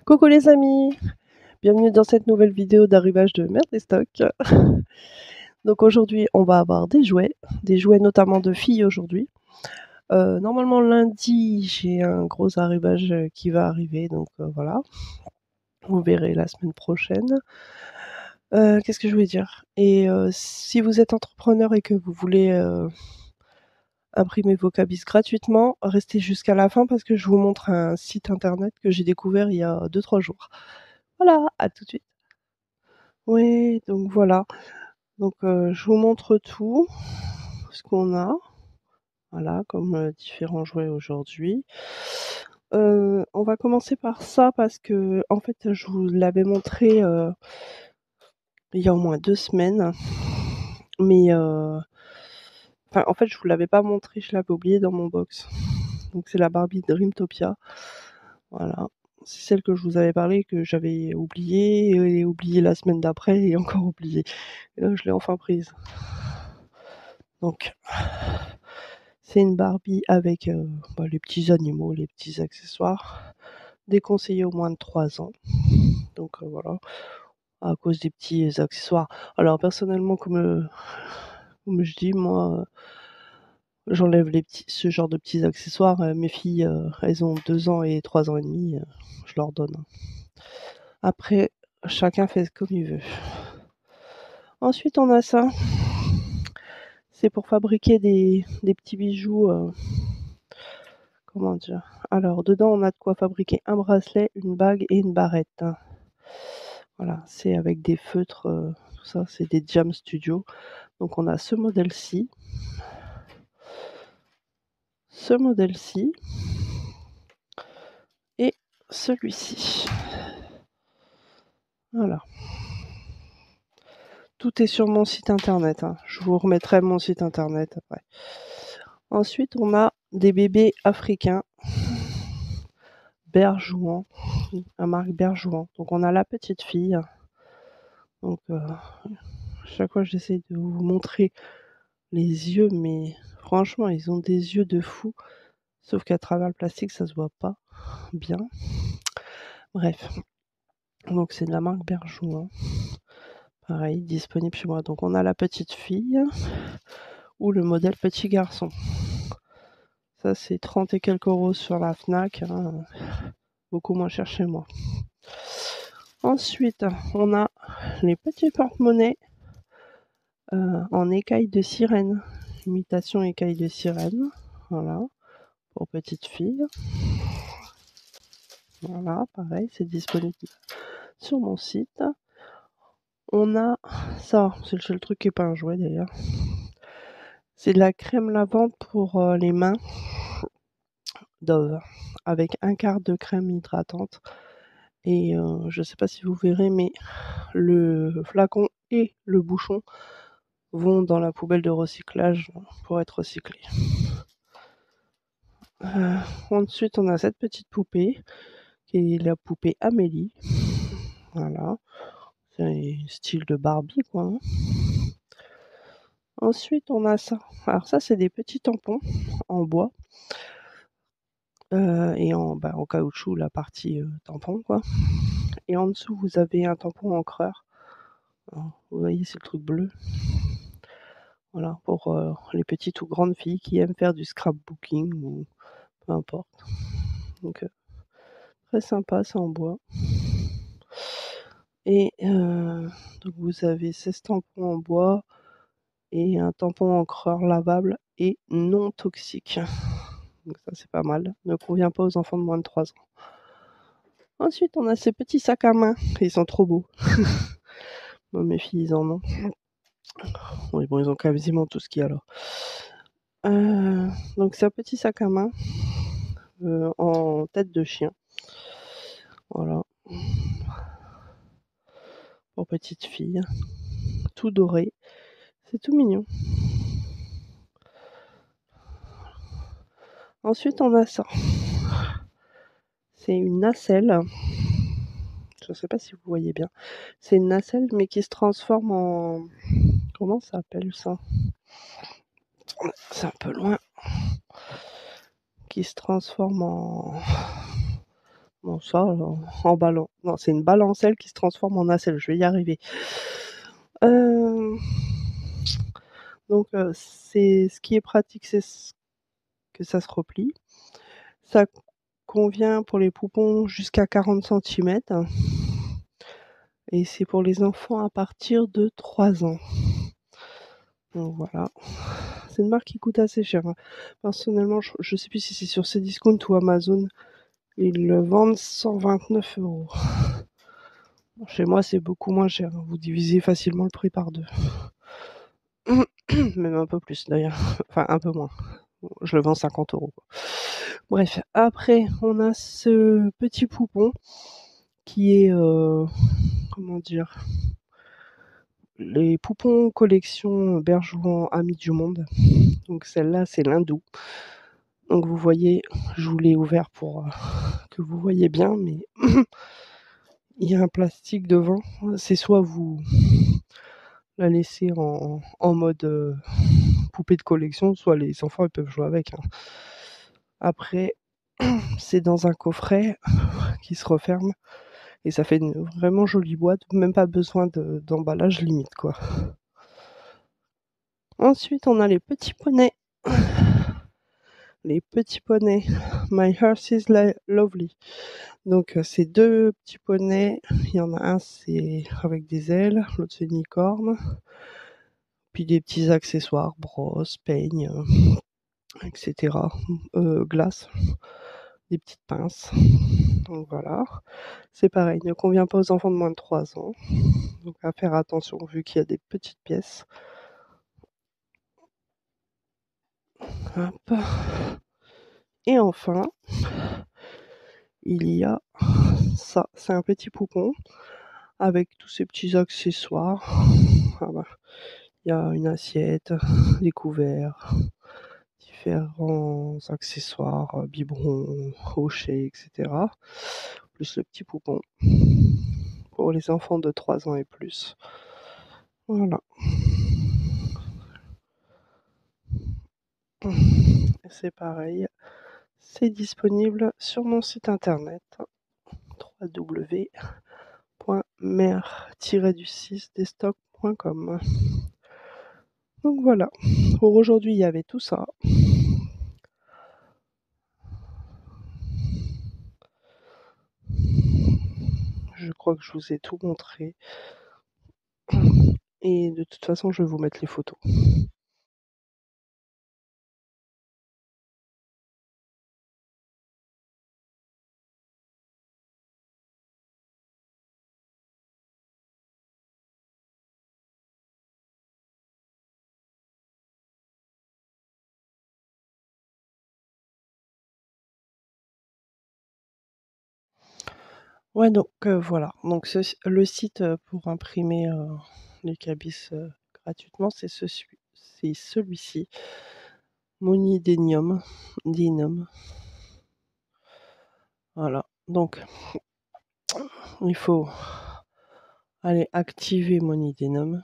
Coucou les amis, bienvenue dans cette nouvelle vidéo d'arrivage de Merde et Stock. Donc aujourd'hui, on va avoir des jouets notamment de filles aujourd'hui. Normalement lundi, j'ai un gros arrivage qui va arriver, donc voilà. Vous verrez la semaine prochaine. Qu'est-ce que je voulais dire? Et si vous êtes entrepreneur et que vous voulez imprimer vos cabis gratuitement, restez jusqu'à la fin parce que je vous montre un site internet que j'ai découvert il y a 2-3 jours. Voilà, à tout de suite. Oui, donc voilà. Donc je vous montre tout ce qu'on a, voilà, comme différents jouets aujourd'hui. On va commencer par ça parce que en fait, je vous l'avais montré il y a au moins 2 semaines, mais enfin, en fait, je vous l'avais pas montré, je l'avais oublié dans mon box. Donc c'est la Barbie Dreamtopia, voilà. C'est celle que je vous avais parlé, que j'avais oubliée et oubliée la semaine d'après et encore oubliée. Et là, je l'ai enfin prise. Donc c'est une Barbie avec les petits animaux, les petits accessoires, déconseillé aux moins de 3 ans. Donc voilà, à cause des petits accessoires. Alors personnellement, comme je dis, moi, j'enlève ce genre de petits accessoires. Mes filles, elles ont 2 ans et 3 ans et demi, je leur donne. Après, chacun fait comme il veut. Ensuite, on a ça. C'est pour fabriquer des petits bijoux, comment dire? Alors dedans, on a de quoi fabriquer un bracelet, une bague et une barrette. Voilà, c'est avec des feutres, tout ça, c'est des Jam Studio. Donc on a ce modèle-ci et celui-ci. Voilà. Tout est sur mon site internet, hein. Je vous remettrai mon site internet après. Ensuite, on a des bébés africains Berjouan, la marque Berjouan. Donc on a la petite fille. Donc chaque fois j'essaie de vous montrer les yeux, mais franchement ils ont des yeux de fou. Sauf qu'à travers le plastique ça se voit pas bien. Bref. Donc c'est de la marque Berjouan. Pareil, disponible chez moi. Donc on a la petite fille ou le modèle petit garçon. Ça c'est 30 et quelques euros sur la Fnac, hein. Beaucoup moins cher chez moi. Ensuite, on a les petits porte-monnaies en écaille de sirène, imitation écaille de sirène, voilà, pour petite fille. Voilà, pareil, c'est disponible sur mon site. On a ça, c'est le seul truc qui n'est pas un jouet d'ailleurs. C'est de la crème lavande pour les mains Dove, avec un quart de crème hydratante. Et je ne sais pas si vous verrez, mais le flacon et le bouchon vont dans la poubelle de recyclage pour être recyclés. Ensuite, on a cette petite poupée qui est la poupée Amélie. Voilà, c'est un style de Barbie, quoi, hein. Ensuite, on a ça. Alors ça, c'est des petits tampons en bois et en caoutchouc, la partie tampon, quoi. Et en dessous, vous avez un tampon encreur. Alors, vous voyez, c'est le truc bleu. Voilà, pour les petites ou grandes filles qui aiment faire du scrapbooking ou peu importe. Donc très sympa, c'est en bois. Et donc vous avez 16 tampons en bois et un tampon encreur lavable et non toxique. Donc ça c'est pas mal, ne convient pas aux enfants de moins de 3 ans. Ensuite on a ces petits sacs à main, ils sont trop beaux. Moi, mes filles ils en ont. Oui bon ils ont quasiment tout ce qu'il y a alors. Donc c'est un petit sac à main en tête de chien. Voilà. Pour petite fille. Tout doré. C'est tout mignon. Ensuite on a ça. C'est une nacelle. Je ne sais pas si vous voyez bien. C'est une nacelle mais qui se transforme en... Comment ça s'appelle ça? C'est un peu loin. Qui se transforme Non, ça, en ballan non, c'est une balancelle qui se transforme en nacelle, je vais y arriver. Hem, donc c'est ce qui est pratique, c'est que ça se replie. Ça convient pour les poupons jusqu'à 40 centimètres et c'est pour les enfants à partir de 3 ans. Donc voilà. C'est une marque qui coûte assez cher, hein. Personnellement, je sais plus si c'est sur Cdiscount ou Amazon, ils le vendent 129 €. Chez moi, c'est beaucoup moins cher, hein. Vous divisez facilement le prix par 2. Même un peu plus d'ailleurs, enfin un peu moins. Je le vends 50 € quoi. Bref, après on a ce petit poupon qui est, comment dire? Les poupons collection Berjouan Amis du monde. Donc celle-là, c'est l'hindou. Donc vous voyez, je vous l'ai ouvert pour, que vous voyez bien, mais il y a un plastique devant. C'est soit vous la laissez en mode, poupée de collection, soit les enfants, ils peuvent jouer avec, hein. Après, c'est dans un coffret qui se referme et ça fait une vraiment jolie boîte, même pas besoin d'emballage limite, quoi. Ensuite, on a les petits poneys. Les petits poneys, My Heart is Lovely. Donc c'est 2 petits poneys, il y en a un, c'est avec des ailes, l'autre c'est une licorne, puis des petits accessoires, brosse, peigne, et cetera, glace, des petites pinces. Donc voilà. C'est pareil, ne convient pas aux enfants de moins de 3 ans, donc à faire attention vu qu'il y a des petites pièces. Hop, et enfin, il y a ça, c'est un petit poupon avec tous ces petits accessoires. Ah bah, il y a une assiette, des couverts, différents accessoires, biberons, hochets, et cetera, plus le petit poupon pour les enfants de 3 ans et plus. Voilà. C'est pareil, c'est disponible sur mon site internet www.mer-du6destock.com. Donc voilà, pour aujourd'hui, il y avait tout ça. Je crois que je vous ai tout montré et de toute façon, je vais vous mettre les photos. Ouais, donc voilà, donc le site, pour imprimer, les cabis, gratuitement, c'est celui-ci, Monidenium, Dinum. Voilà, donc il faut aller activer Monidenium.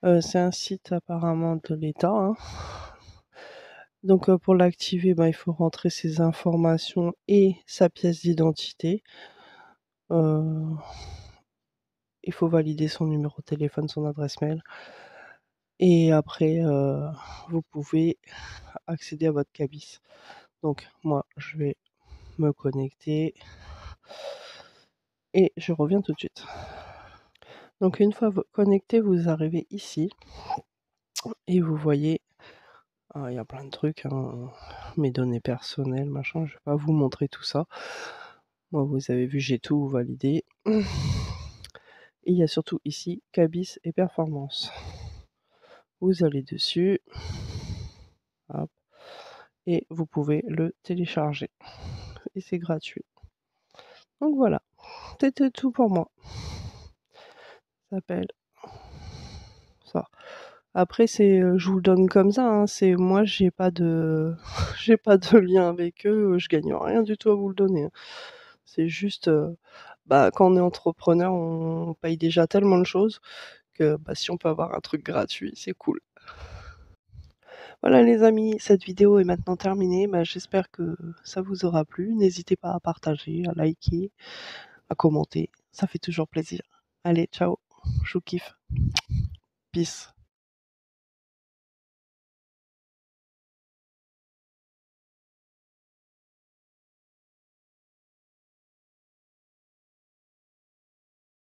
C'est un site apparemment de l'État, hein. Donc pour l'activer, bah, il faut rentrer ses informations et sa pièce d'identité. Heu, il faut valider son numéro de téléphone, son adresse mail et après, vous pouvez accéder à votre cabis. Donc moi, je vais me connecter et je reviens tout de suite. Donc une fois connecté, vous arrivez ici et vous voyez, il y a plein de trucs, hein, mes données personnelles, machin, je vais pas vous montrer tout ça. Moi, vous avez vu, j'ai tout validé. Et il y a surtout ici cabis et performance. Vous allez dessus, hop, et vous pouvez le télécharger et c'est gratuit. Donc voilà, c'était tout pour moi. Ça s'appelle ça. Après c'est, je vous le donne comme ça, hein, c'est moi j'ai pas de j'ai pas de lien avec eux, je gagne rien du tout à vous le donner, hein. C'est juste, bah, quand on est entrepreneur, on paye déjà tellement de choses que, bah, si on peut avoir un truc gratuit, c'est cool. Voilà les amis, cette vidéo est maintenant terminée. Bah, j'espère que ça vous aura plu. N'hésitez pas à partager, à liker, à commenter, ça fait toujours plaisir. Allez, ciao, je vous kiffe. Peace.